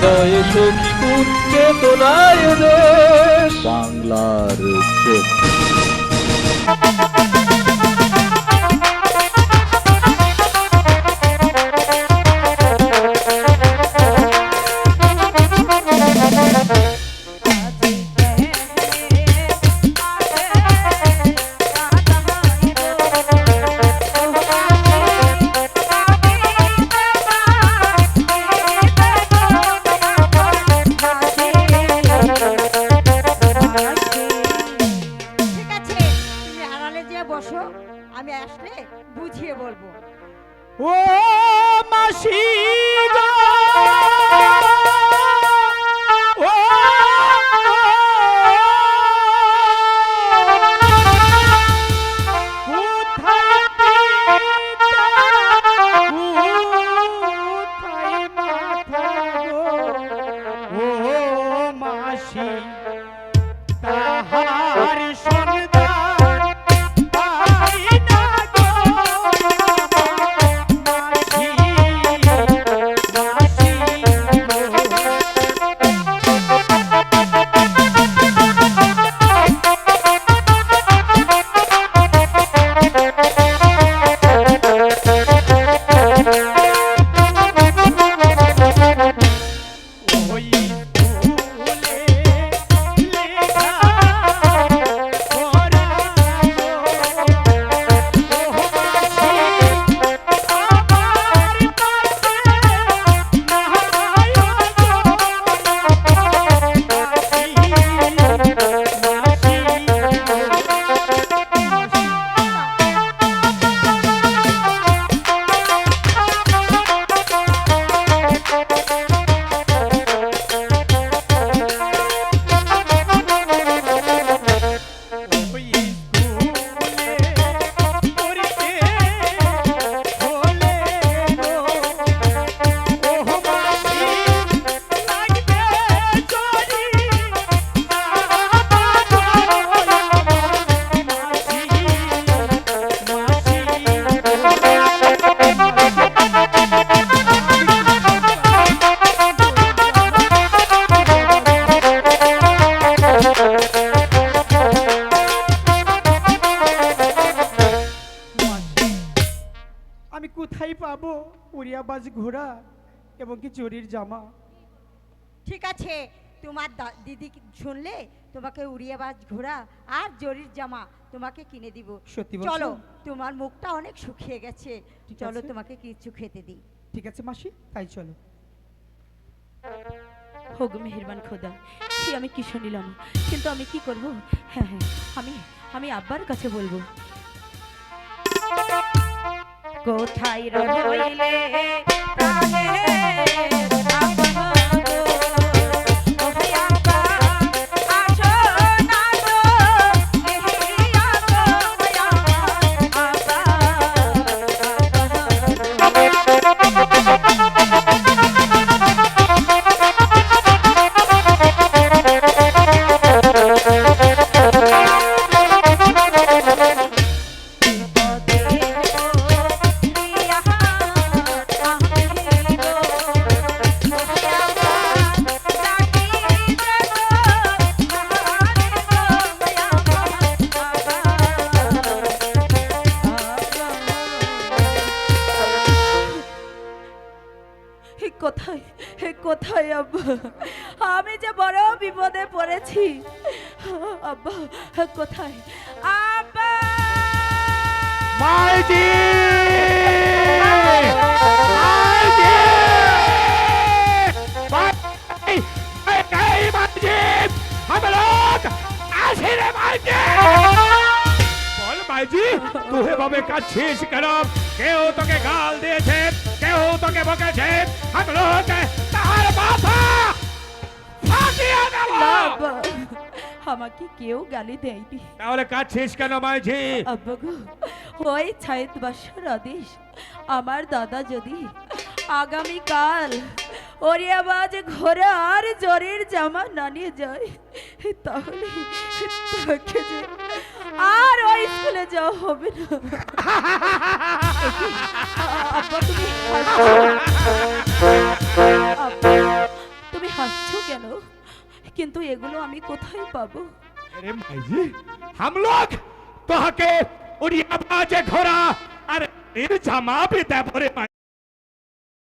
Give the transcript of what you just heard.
হৃদয়ে সখী কোন চেতনায় দেশ বাংলার চোখ। আমি আসলে বুঝিয়ে বলবো। ও মাসি গো, ও কোথায় পিতা, কোথায় মাথা গো, ও মাসি তাহার সন্ধান পাই না গো, মাসি মাসি ওই ফুলে লেখা ওরা গো, ও মাসি আমার কাছে নাই গো, ওই ফুলে পড়তে হলে গো, ও মাসি লাগবে জরি আমি কোথায় পাবো উড়িয়াবাজ ঘোড়া এবং কি জরির জামা? ঠিক আছে, তোমার দিদি শুনলে তোমাকে উড়িয়াবাজ ঘোড়া আর জরির জামা তোমাকে কিনে দিব। সত্যি বলছো? চলো, তোমার মুখটা অনেক শুকিয়ে গেছে, ঠিক চলো আছে। তোমাকে কিছু খেতে দিই। ঠিক আছে মাসি, তাই চলো। হোক মেহেরবান খোদা, সে আমি কি শুনিলাম, কিন্তু আমি কি করব? হ্যাঁ হ্যাঁ, আমি আমি আব্বার কাছে বলবো। কোথায় রইলে প্রাণের আপন গো, ওহে আব্বা, আসো না গো, দেখিয়া গো কোথায় কোথায় আব্বা, আমি যে বড় বিপদে পড়েছি। আব্বা কোথায় আব্বা? মাইজি তুই এভাবে কাঁদছিস কেন? কেউ তোকে গাল দিয়েছে, কেউ তোকে বকেছে, আমি লোক তার মাথা ফাটিয়ে দেব। না আব্বা, আমাকে কেউ গালি দেয়নি। তাহলে কাঁদছিস কেন মাইজি? আব্বা গো, ওই ছায়েদ বাসার আদেশ, আমার দাদা যদি আগামীকাল ওরিয়াবাজ ঘোড়া আর জরির জামা না নিয়ে যায়, তাহলে তাকে যে আর ওই স্কুলে যাওয়া হবে না। আব্বা তুমি হাসছো? আব্বা, তুমি হাসছো কেন? কিন্তু এগুলো আমি কোথায় পাবো? अरे माई जी, हम लोग तो हके उड़िया बाजे घोड़ा अरे जामा भी दे बोरे माई